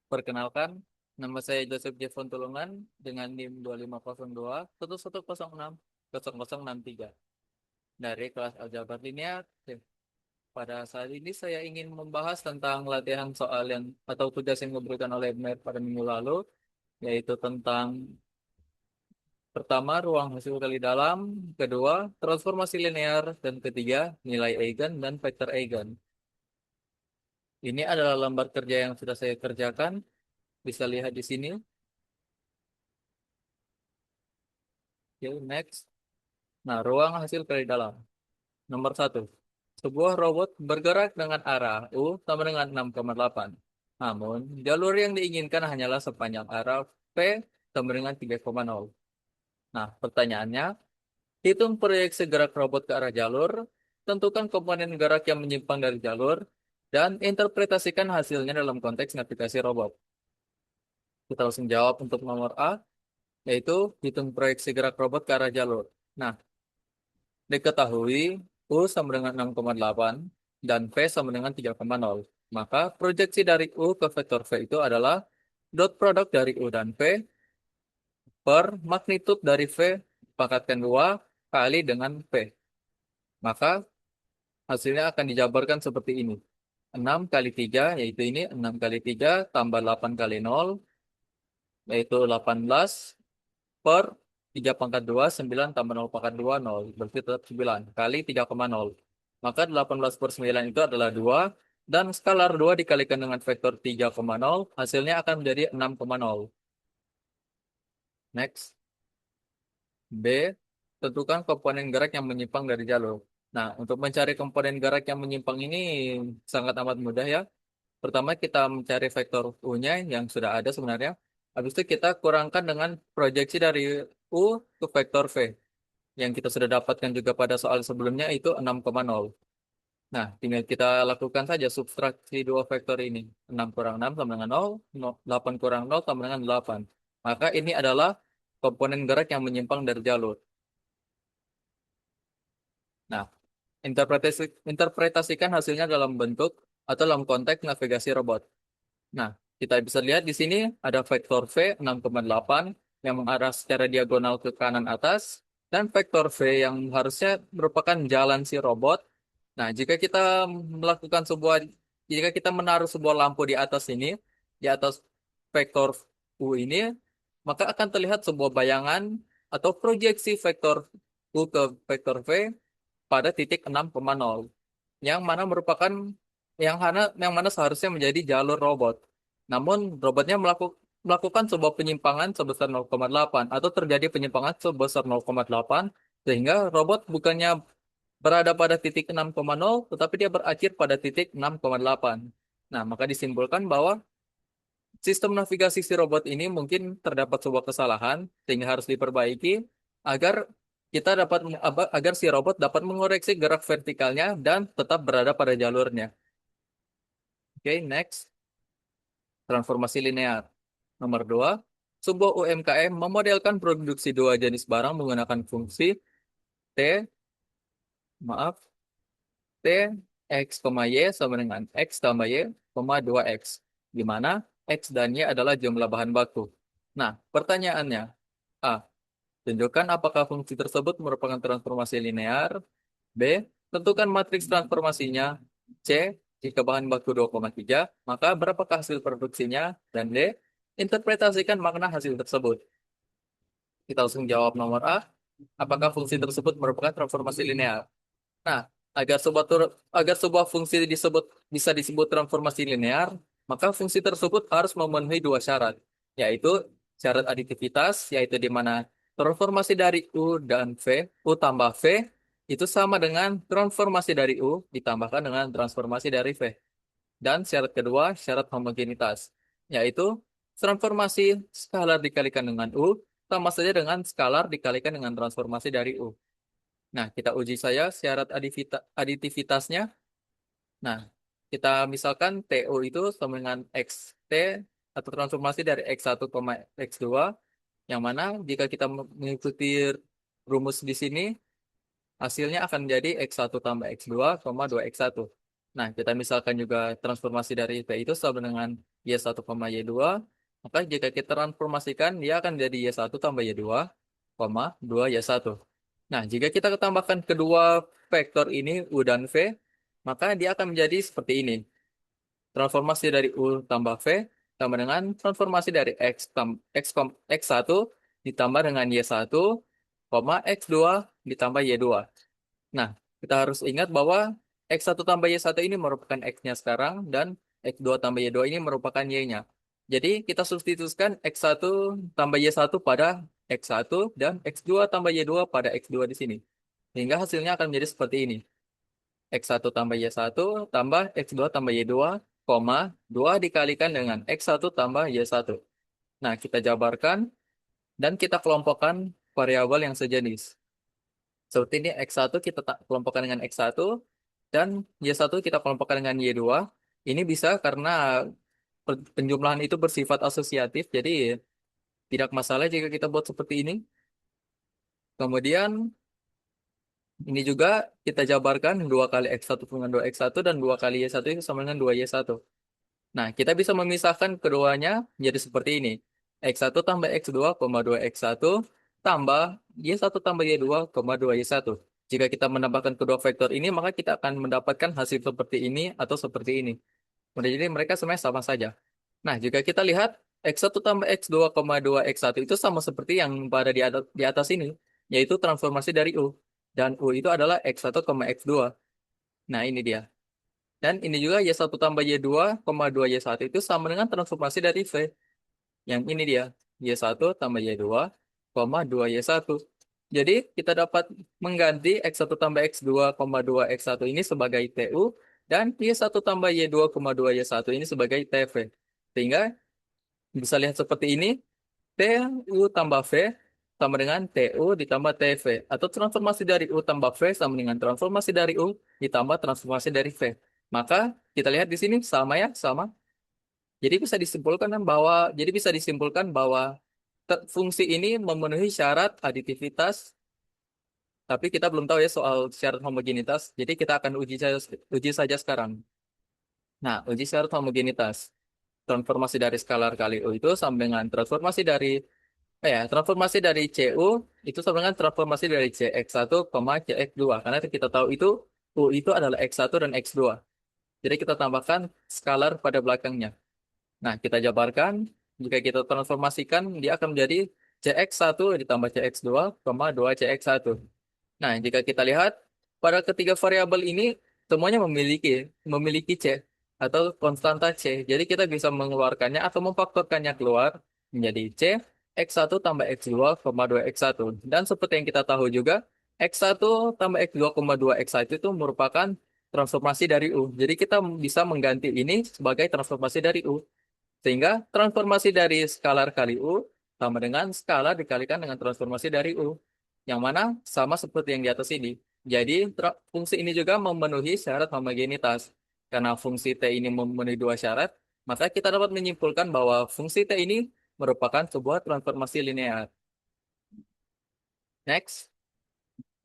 Perkenalkan, nama saya Joseph Jeffon Tulungan dengan NIM 2502 1106 0063 dari kelas Aljabar Linear. Oke, pada saat ini saya ingin membahas tentang latihan soal yang atau tugas yang diberikan oleh MER pada minggu lalu, yaitu tentang pertama ruang hasil kali dalam, kedua transformasi linear, dan ketiga nilai eigen dan vektor eigen. Ini adalah lembar kerja yang sudah saya kerjakan, bisa lihat di sini. Oke, next. Nah, ruang hasil kali dalam. Nomor satu, sebuah robot bergerak dengan arah U sama dengan 6,8. Namun, jalur yang diinginkan hanyalah sepanjang arah V sama dengan 3,0. Nah, pertanyaannya, hitung proyeksi gerak robot ke arah jalur, tentukan komponen gerak yang menyimpang dari jalur, dan interpretasikan hasilnya dalam konteks navigasi robot. Kita langsung jawab untuk nomor A, yaitu hitung proyeksi gerak robot ke arah jalur. Nah, diketahui U sama dengan 6,8 dan V sama dengan 3,0. Maka proyeksi dari U ke vektor V itu adalah dot produk dari U dan V per magnitud dari V pangkatkan 2 kali dengan V. Maka hasilnya akan dijabarkan seperti ini. 6 kali 3 yaitu ini 6 kali 3 tambah 8 kali 0 yaitu 18 per 3 pangkat 2, 9 tambah 0 pangkat 2, 0. Berarti tetap 9 kali 3,0. Maka 18 per 9 itu adalah 2. Dan skalar 2 dikalikan dengan vektor 3,0, hasilnya akan menjadi 6,0. Next. B. Tentukan komponen gerak yang menyimpang dari jalur. Nah, untuk mencari komponen gerak yang menyimpang ini sangat amat mudah ya. Pertama kita mencari vektor U-nya yang sudah ada sebenarnya. Habis itu kita kurangkan dengan proyeksi dari U ke vektor V. Yang kita sudah dapatkan juga pada soal sebelumnya itu 6,0. Nah, tinggal kita lakukan saja subtraksi dua vektor ini. 6 kurang 6 sama dengan 0, 8 kurang 0 sama dengan 8. Maka ini adalah komponen gerak yang menyimpang dari jalur. Nah, interpretasikan hasilnya dalam bentuk atau dalam konteks navigasi robot. Nah, kita bisa lihat di sini ada vektor V 6,8 yang mengarah secara diagonal ke kanan atas dan vektor V yang harusnya merupakan jalan si robot. Nah, melakukan sebuah jika kita menaruh sebuah lampu di atas ini, di atas vektor U ini, maka akan terlihat sebuah bayangan atau proyeksi vektor U ke vektor V pada titik 6,0 yang mana merupakan yang mana seharusnya menjadi jalur robot. Namun robotnya melakukan sebuah penyimpangan sebesar 0,8 atau terjadi penyimpangan sebesar 0,8 sehingga robot bukannya berada pada titik 6,0 tetapi dia berakhir pada titik 6,8. Nah, maka disimpulkan bahwa sistem navigasi si robot ini mungkin terdapat sebuah kesalahan sehingga harus diperbaiki agar agar si robot dapat mengoreksi gerak vertikalnya dan tetap berada pada jalurnya. Oke, next. Transformasi linear. Nomor 2, sebuah UMKM memodelkan produksi dua jenis barang menggunakan fungsi T, maaf, T, X, Y sama dengan X tambah Y, 2X. Di mana X dan Y adalah jumlah bahan baku. Nah, pertanyaannya, A. Tunjukkan apakah fungsi tersebut merupakan transformasi linear. B. Tentukan matriks transformasinya. C. Jika bahan baku 2,3, maka berapakah hasil produksinya? Dan D. Interpretasikan makna hasil tersebut. Kita langsung jawab nomor A. Apakah fungsi tersebut merupakan transformasi linear? Nah, agar sebuah fungsi bisa disebut transformasi linear, maka fungsi tersebut harus memenuhi dua syarat, yaitu syarat aditivitas, yaitu di mana transformasi dari U dan V, U tambah V, itu sama dengan transformasi dari U ditambahkan dengan transformasi dari V. Dan syarat kedua, syarat homogenitas, yaitu transformasi skalar dikalikan dengan U, sama saja dengan skalar dikalikan dengan transformasi dari U. Nah, kita uji saya syarat aditivitasnya. Nah, kita misalkan TU itu sama dengan XT atau transformasi dari X1, X2, yang mana jika kita mengikuti rumus di sini, hasilnya akan menjadi X1 tambah X2, 2X1. Nah, kita misalkan juga transformasi dari T itu sama dengan Y1, Y2. Maka jika kita transformasikan, dia akan jadi Y1 tambah Y2, 2Y1. Nah, jika kita tambahkan kedua vektor ini, U dan V, maka dia akan menjadi seperti ini. Transformasi dari U tambah V tambah dengan transformasi dari X1 ditambah dengan Y1, X2 ditambah Y2. Nah, kita harus ingat bahwa X1 tambah Y1 ini merupakan X-nya sekarang dan X2 tambah Y2 ini merupakan Y-nya. Jadi kita substitusikan X1 tambah Y1 pada X1 dan X2 tambah Y2 pada X2 di sini. Sehingga hasilnya akan menjadi seperti ini. X1 tambah Y1 tambah X2 tambah Y2, 2 dikalikan dengan X1 tambah Y1. Nah, kita jabarkan dan kita kelompokkan variabel yang sejenis. Seperti ini X1 kita kelompokkan dengan X1 dan Y1 kita kelompokkan dengan Y2. Ini bisa karena penjumlahan itu bersifat asosiatif, jadi tidak masalah jika kita buat seperti ini. Kemudian ini juga kita jabarkan 2 kali X1 dengan 2X1 dan 2 kali Y1 itu sama dengan 2Y1. Nah, kita bisa memisahkan keduanya menjadi seperti ini. X1 tambah X2, 2X1 tambah Y1 tambah Y2, 2Y1. Jika kita menambahkan kedua vektor ini, maka kita akan mendapatkan hasil seperti ini atau seperti ini. Jadi mereka sebenarnya sama saja. Nah, jika kita lihat X1 tambah X2, 2X1 itu sama seperti yang pada di atas ini, yaitu transformasi dari U. Dan U itu adalah X1, X2. Nah, ini dia. Dan ini juga Y1 tambah Y2, 2Y1 itu sama dengan transformasi dari V. Yang ini dia, Y1 tambah Y2, 2Y1. Jadi kita dapat mengganti X1 tambah X2, 2X1 ini sebagai TU, dan Y1 tambah Y2, 2Y1 ini sebagai TV. Sehingga bisa lihat seperti ini, TU tambah V sama dengan TU ditambah TV. Atau transformasi dari U tambah V sama dengan transformasi dari U ditambah transformasi dari V. Maka kita lihat di sini sama ya, sama. Jadi bisa disimpulkan bahwa fungsi ini memenuhi syarat aditivitas, tapi kita belum tahu ya soal syarat homogenitas. Jadi kita akan uji saja sekarang. Nah, uji syarat homogenitas. Transformasi dari skalar kali U itu sama dengan transformasi dari CU itu sama dengan transformasi dari CX1, CX2. Karena kita tahu itu U itu adalah X1 dan X2. Jadi kita tambahkan skalar pada belakangnya. Nah, kita jabarkan, jika kita transformasikan, dia akan menjadi CX1 ditambah CX2, 2CX1. Nah, jika kita lihat, pada ketiga variabel ini, semuanya memiliki C, atau konstanta C. Jadi kita bisa mengeluarkannya atau memfaktorkannya keluar menjadi C, X1 tambah X2, 2X1. Dan seperti yang kita tahu juga, X1 tambah X2, 2X1 itu merupakan transformasi dari U. Jadi kita bisa mengganti ini sebagai transformasi dari U. Sehingga transformasi dari skalar kali U sama dengan skalar dikalikan dengan transformasi dari U. Yang mana sama seperti yang di atas ini. Jadi fungsi ini juga memenuhi syarat homogenitas. Karena fungsi T ini memenuhi dua syarat, maka kita dapat menyimpulkan bahwa fungsi T ini merupakan sebuah transformasi linear. Next,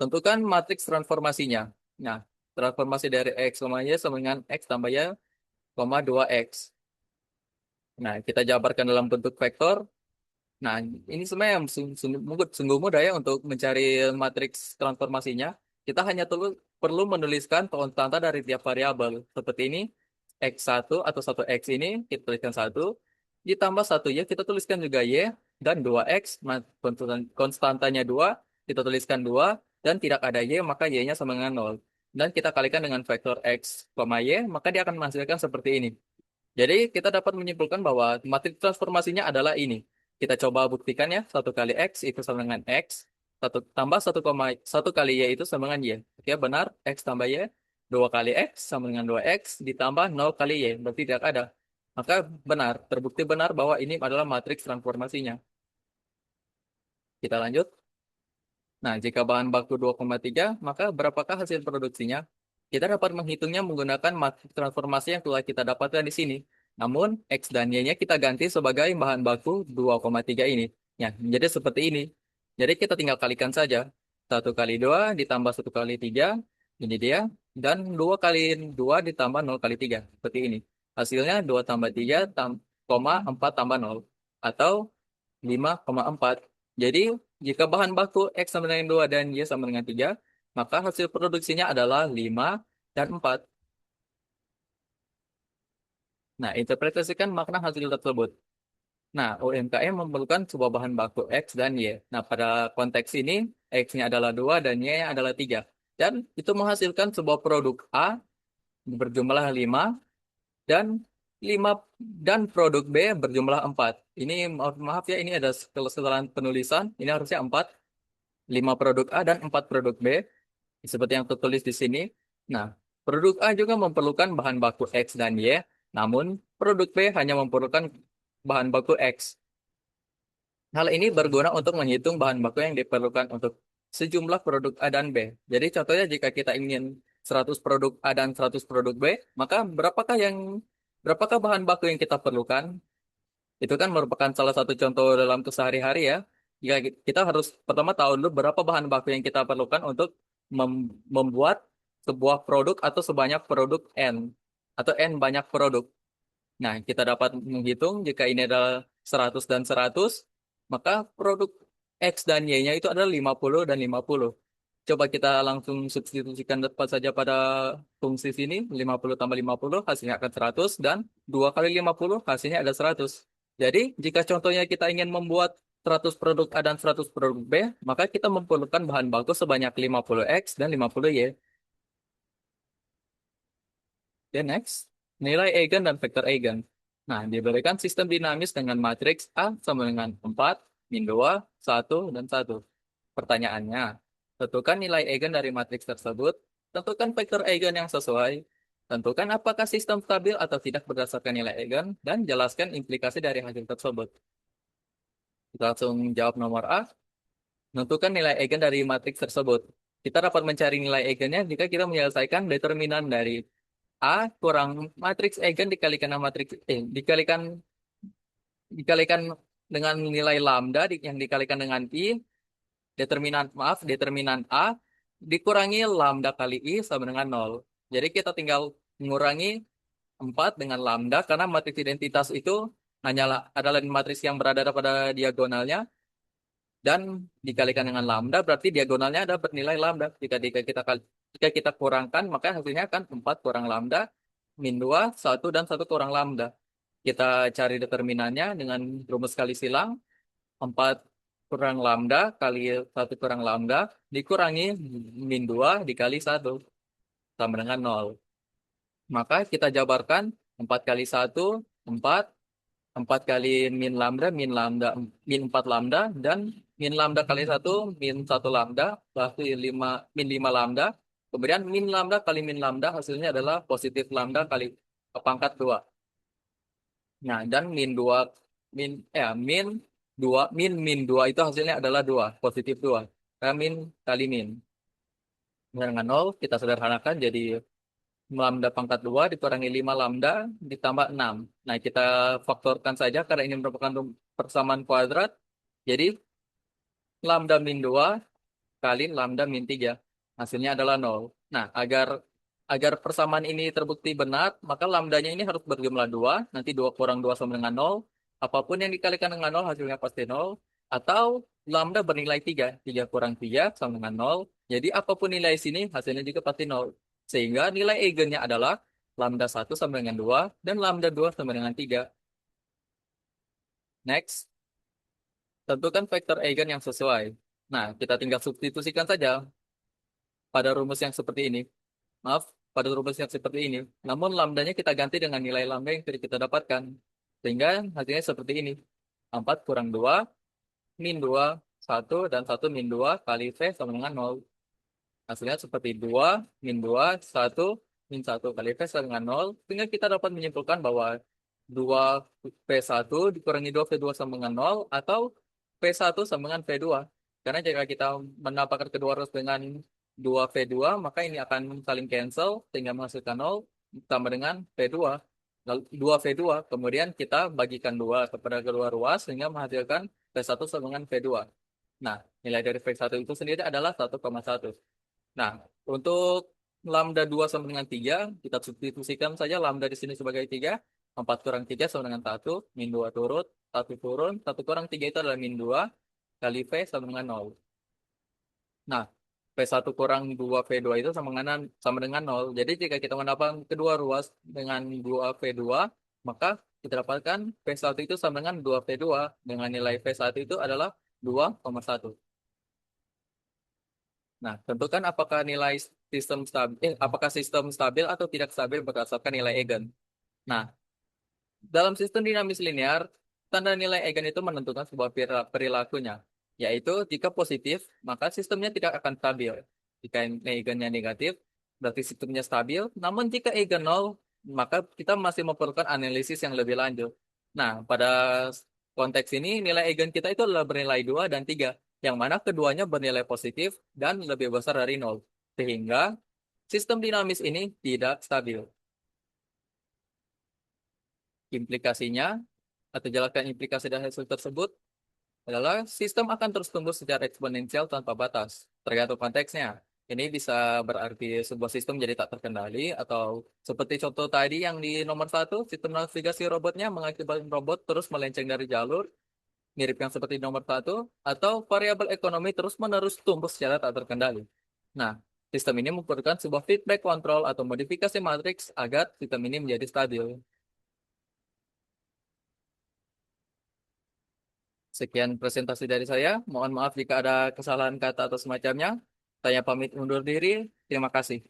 tentukan matriks transformasinya. Nah, transformasi dari X, Y sama dengan X tambah Y, 2X. Nah, kita jabarkan dalam bentuk vektor. Nah, ini sebenarnya sungguh mudah ya untuk mencari matriks transformasinya. Kita hanya perlu menuliskan konstanta dari tiap variabel. Seperti ini, X1 atau 1X ini kita tuliskan 1, ditambah 1Y kita tuliskan juga Y, dan 2X, konstantanya 2, kita tuliskan 2, dan tidak ada Y, maka Y-nya sama dengan 0. Dan kita kalikan dengan vektor X, Y, maka dia akan menghasilkan seperti ini. Jadi kita dapat menyimpulkan bahwa matriks transformasinya adalah ini. Kita coba buktikan ya, 1 kali X itu sama dengan X, tambah 1 kali Y itu sama dengan Y. Oke, benar, X tambah Y, 2 kali X sama dengan 2X, ditambah 0 kali Y, berarti tidak ada. Maka benar, terbukti benar bahwa ini adalah matriks transformasinya. Kita lanjut. Nah, jika bahan baku 2,3, maka berapakah hasil produksinya? Kita dapat menghitungnya menggunakan matriks transformasi yang telah kita dapatkan di sini. Namun, X dan Y-nya kita ganti sebagai bahan baku 2,3 ini. Ya, menjadi seperti ini. Jadi kita tinggal kalikan saja. 1 kali 2 ditambah 1 kali 3, ini dia. Dan 2 kali 2 ditambah 0 kali 3, seperti ini. Hasilnya 2 tambah 3 4 tambah 0 atau 5,4. Jadi, jika bahan baku X sama dengan 2 dan Y sama dengan 3, maka hasil produksinya adalah 5 dan 4. Nah, interpretasikan makna hasil tersebut. Nah, UMKM memerlukan sebuah bahan baku X dan Y. Nah, pada konteks ini, X-nya adalah 2 dan Y-nya adalah 3. Dan itu menghasilkan sebuah produk A berjumlah 5 dan 5 dan produk B berjumlah 4. Ini maaf ya, ini ada kesalahan penulisan. Ini harusnya 4, 5 produk A dan 4 produk B seperti yang tertulis di sini. Nah, produk A juga memerlukan bahan baku X dan Y, namun produk B hanya memerlukan bahan baku X. Hal ini berguna untuk menghitung bahan baku yang diperlukan untuk sejumlah produk A dan B. Jadi contohnya jika kita ingin 100 produk A dan 100 produk B, maka berapakah bahan baku yang kita perlukan? Itu kan merupakan salah satu contoh dalam kesehari-hari ya. Ya, kita harus pertama tahu dulu berapa bahan baku yang kita perlukan untuk membuat sebuah produk atau sebanyak produk N atau N banyak produk. Nah, kita dapat menghitung jika ini adalah 100 dan 100, maka produk X dan Y-nya itu adalah 50 dan 50. Coba kita langsung substitusikan tepat saja pada fungsi sini, 50 tambah 50 hasilnya akan 100, dan 2 kali 50 hasilnya ada 100. Jadi, jika contohnya kita ingin membuat 100 produk A dan 100 produk B, maka kita memerlukan bahan baku sebanyak 50 X dan 50 Y. Then next, nilai eigen dan vektor eigen. Nah, diberikan sistem dinamis dengan matriks A sama dengan 4, min 2, 1, dan 1. Pertanyaannya, tentukan nilai eigen dari matriks tersebut, tentukan vektor eigen yang sesuai, tentukan apakah sistem stabil atau tidak berdasarkan nilai eigen, dan jelaskan implikasi dari hasil tersebut. Kita langsung jawab nomor A, tentukan nilai eigen dari matriks tersebut. Kita dapat mencari nilai eigennya jika kita menyelesaikan determinan dari A kurang matriks eigen dikalikan dengan dikalikan dengan nilai lambda yang dikalikan dengan I, determinan A dikurangi lambda kali I sama dengan 0. Jadi kita tinggal mengurangi 4 dengan lambda karena matriks identitas itu hanyalah adalah matriks yang berada pada diagonalnya, dan dikalikan dengan lambda berarti diagonalnya ada bernilai lambda. Jika kita kurangkan, maka hasilnya akan 4 kurang lambda, min 2, 1, dan 1 kurang lambda. Kita cari determinannya dengan rumus kali silang. 4 kurang lambda kali 1 kurang lambda dikurangi min 2 dikali 1 sama dengan 0. Maka kita jabarkan 4 kali 1, 4, 4 kali min lambda, min 4 lambda, dan min lambda kali 1, min 1 lambda, berarti 5, min 5 lambda. Kemudian min lambda kali min lambda hasilnya adalah positif lambda kali pangkat 2. Nah, dan min min 2 min 2 itu hasilnya adalah 2, positif 2. Karena min kali min. Dengan 0 kita sederhanakan jadi lambda pangkat 2 dikurangi 5 lambda ditambah 6. Nah, kita faktorkan saja karena ini merupakan persamaan kuadrat. Jadi, lambda min 2 kali lambda min 3. Hasilnya adalah 0. Nah, agar persamaan ini terbukti benar, maka lambdanya ini harus berjumlah 2. Nanti 2 kurang 2 sama dengan 0. Apapun yang dikalikan dengan 0 hasilnya pasti 0. Atau lambda bernilai 3. 3 kurang 3 sama dengan 0. Jadi, apapun nilai sini hasilnya juga pasti 0. Sehingga nilai eigennya adalah lambda 1 sama dengan 2 dan lambda 2 sama dengan 3. Next, tentukan vektor eigen yang sesuai. Nah, kita tinggal substitusikan saja pada rumus yang seperti ini. Maaf, pada rumus yang seperti ini. Namun lambdanya kita ganti dengan nilai lambda yang tadi kita dapatkan. Sehingga hasilnya seperti ini. 4 kurang 2, min 2, 1, dan 1 min 2 kali V sama dengan 0. Hasilnya seperti 2, min 2, 1, min 1 kali V sama dengan 0. Sehingga kita dapat menyimpulkan bahwa 2V1 dikurangi 2V2 sama dengan 0, atau V1 sama dengan V2. Karena jika kita menambahkan kedua rumus dengan 2V2, maka ini akan saling cancel, sehingga menghasilkan 0, ditambah dengan V2. Lalu 2V2, kemudian kita bagikan 2 kepada kedua ruas, sehingga menghasilkan V1 sama dengan V2. Nah, nilai dari V1 itu sendiri adalah 1,1. Nah, untuk lambda 2 sama dengan 3, kita substitusikan saja lambda di sini sebagai 3. 4 kurang 3 sama dengan 1, min 2 turun, 1 turun, 1 kurang 3 itu adalah min 2, kali V sama dengan 0. Nah, V1 kurang 2V2 itu sama dengan 0. Jadi jika kita mendapatkan kedua ruas dengan 2V2, maka kita dapatkan V1 itu sama dengan 2V2 dengan nilai V1 itu adalah 2,1. Nah, tentukan apakah sistem stabil atau tidak stabil berdasarkan nilai eigen. Nah, dalam sistem dinamis linear, tanda nilai eigen itu menentukan sebuah perilakunya, yaitu jika positif, maka sistemnya tidak akan stabil. Jika nilai eigennya negatif, berarti sistemnya stabil. Namun jika eigen nol, maka kita masih memerlukan analisis yang lebih lanjut. Nah, pada konteks ini nilai eigen kita itu adalah bernilai 2 dan 3, yang mana keduanya bernilai positif dan lebih besar dari nol. Sehingga sistem dinamis ini tidak stabil. Implikasinya, atau jelaskan implikasi dari hasil tersebut, adalah sistem akan terus tumbuh secara eksponensial tanpa batas, tergantung konteksnya. Ini bisa berarti sebuah sistem jadi tak terkendali, atau seperti contoh tadi yang di nomor 1, sistem navigasi robotnya mengakibatkan robot terus melenceng dari jalur, mirip yang seperti nomor 1, atau variabel ekonomi terus-menerus tumbuh secara tak terkendali. Nah, sistem ini membutuhkan sebuah feedback control atau modifikasi matriks agar sistem ini menjadi stabil. Sekian presentasi dari saya. Mohon maaf jika ada kesalahan kata atau semacamnya. Saya pamit undur diri. Terima kasih.